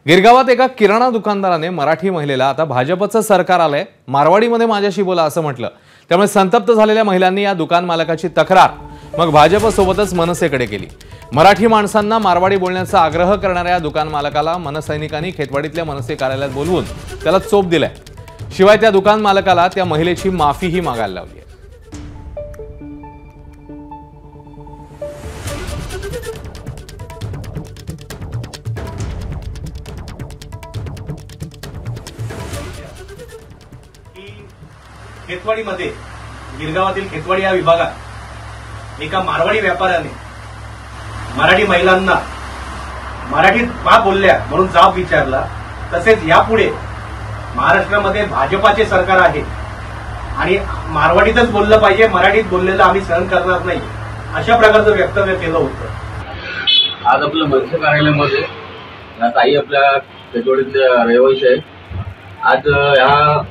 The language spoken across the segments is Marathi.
गिरगावात एका किराणा दुकानदाराने मराठी महिलेला आता भाजपचं सरकार आलंय, मारवाडीमध्ये माझ्याशी बोला असं म्हटलं। त्यामुळे संतप्त झालेल्या महिलांनी या दुकान मालकाची तक्रार मग भाजपसोबतच मनसेकडे केली। मराठी माणसांना मारवाडी बोलण्याचा आग्रह करणाऱ्या या दुकान मालकाला मनसैनिकांनी खेतवाडीतल्या मनसे कार्यालयात बोलवून त्याला चोप दिलाय। शिवाय त्या दुकान मालकाला त्या महिलेची माफीही मागायला लावली आहे। खेतवाडीमध्ये गिरगावातील खेतवाडी या विभागात एका मारवाडी व्यापाऱ्याने मराठी महिलांना मराठीत का बोलल्या म्हणून जाब विचारला। तसेच यापुढे महाराष्ट्रामध्ये भाजपाचे सरकार आहे आणि मारवाडीतच बोललं पाहिजे, मराठीत बोललेलं आम्ही सहन करणार नाही, अशा प्रकारचं वक्तव्य केलं होतं। आज आपलं मनसे कार्यालयामध्ये काही आपल्या खेतवाडीतल्या रहिवासी आहेत। आज या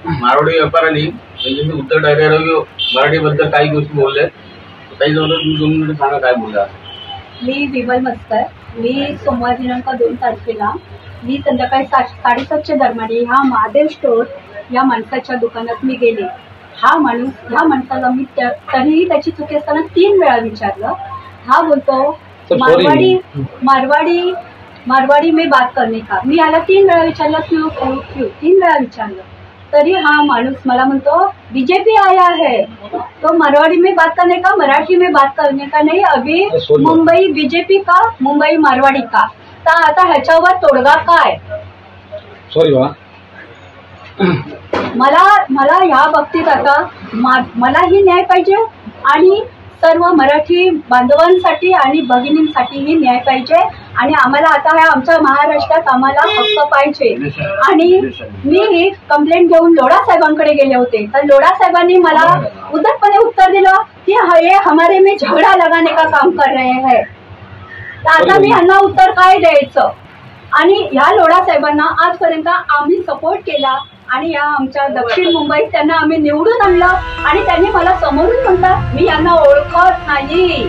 मारवाडी व्यापाऱ्यांनी त्यांच्याशी उत्तर डायरेक्ट मराठीबद्दल काही गोष्टी बोलल्या। काही जवळ तुम्ही 2 मिनिटं सांगा काय बोलला। मी विमल मस्कर, मी सोमवार दिनांक 2 तारखेला मी संध्याकाळी 7:30च्या दरम्यान ह्या महादेव स्टोर या माणसाच्या दुकानात मी गेले। ह्या माणसाला मी तरीही त्याची चुकी असताना 3 वेळा विचारलं। हा बोलतो मारवाडी में बात करने का। मी याला 3 वेळा विचारलं, क्यों 3 वेळा विचारलं, तरी हा माणूस मला म्हणतो बीजेपी आया है तो मारवाड़ी में बात करने का, मराठी में बात करने का नहीं, अभी मुंबई बीजेपी का, मुंबई मारवाडी का। तर आता ह्याच्यावर तोडगा काय? सॉरी मला ह्या बाबतीत आता मलाही न्याय पाहिजे आणि सर्व मराठी बांधवांसाठी आणि भगिनींसाठीही न्याय पाहिजे आणि आम्हाला आता ह्या आमच्या महाराष्ट्रात आम्हाला हक्क पाहिजे। आणि मी ही कंप्लेंट घेऊन लोढा साहेबांकडे गेले होते, तर लोढा साहेबांनी मला उद्धटपणे उत्तर दिलं की ये हमारे में झगड़ा लगाने का काम कर रहे हैं। तर आता मी यांना उत्तर काय द्यायचं? आणि ह्या लोढा साहेबांना आजपर्यंत आम्ही सपोर्ट केला आणि या आमच्या दक्षिण मुंबईत त्यांना आम्ही निवडून आणलं आणि त्यांनी मला समोरून म्हणतात मी यांना ओळखत नाही।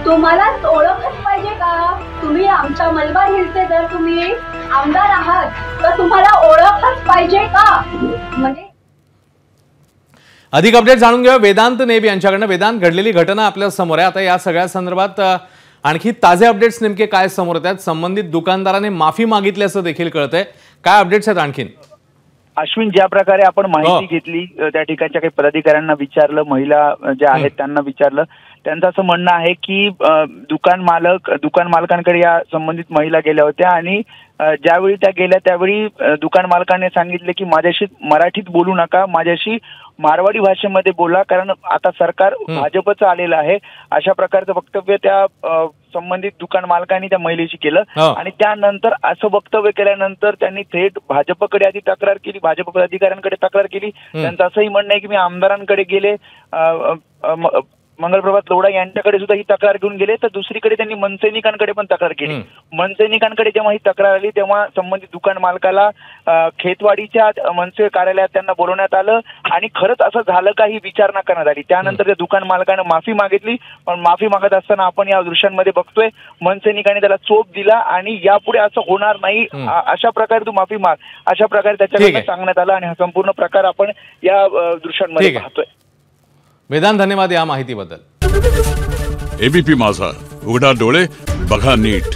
तुम्हाला ओळखच पाहिजे का? तुम्ही आमच्या मलबार हिलचे जर तुम्ही आमदार आहात तर तुम्हाला ओळखच पाहिजे का? म्हणजे अधिक अपडेट जाणून घेऊया वेदांत नेब यांच्याकडनं। वेदांत, घडलेली घटना आपल्या समोर आहे। आता या सगळ्या संदर्भात आणखी ताजे अपडेट्स नेमके काय समोर येतात? संबंधित दुकानदाराने माफी मागितल्याचं देखील कळतंय, काय अपडेट्स आहेत आणखीन? अश्विन, ज्या प्रकारे आपण माहिती घेतली त्या ठिकाणच्या काही पदाधिकाऱ्यांना विचारलं, महिला ज्या आहेत त्यांना विचारलं, त्यांचं असं म्हणणं आहे की दुकान मालकांकडे या संबंधित महिला गेल्या होत्या आणि ज्यावेळी त्या गेल्या त्यावेळी दुकान मालकाने सांगितले की माझ्याशी मराठीत बोलू नका, माझ्याशी मारवाडी भाषेमध्ये बोला, कारण आता सरकार भाजपचं आलेलं आहे, अशा प्रकारचं वक्तव्य त्या संबंधित दुकान मालकांनी त्या महिलेशी केलं। आणि त्यानंतर असं वक्तव्य केल्यानंतर त्यांनी थेट भाजपकडे आधी तक्रार केली, भाजप पदाधिकाऱ्यांकडे तक्रार केली। त्यांचं असंही म्हणणं आहे की मी आमदारांकडे गेले, मंगलप्रभात लोढा यांच्याकडे सुद्धा ही तक्रार घेऊन गेले, तर दुसरीकडे त्यांनी मनसैनिकांकडे पण तक्रार केली। मनसैनिकांकडे जेव्हा ही तक्रार आली तेव्हा संबंधित दुकान मालकाला खेतवाडीच्या मनसे कार्यालयात त्यांना बोलवण्यात आलं आणि खरंच असं झालं का ही विचारणा करण्यात आली। त्यानंतर त्या दुकान मालकानं माफी मागितली, पण माफी मागत असताना आपण या दृश्यांमध्ये बघतोय मनसैनिकांनी त्याला चोप दिला आणि यापुढे असं होणार नाही, अशा प्रकारे तू माफी माग, अशा प्रकारे त्याच्याकडे सांगण्यात आलं आणि हा संपूर्ण प्रकार आपण या दृश्यांमध्ये पाहतोय। वेदांत, धन्यवाद या माहितीबद्दल। एबीपी माझा, उघडा डोळे बघा नीट।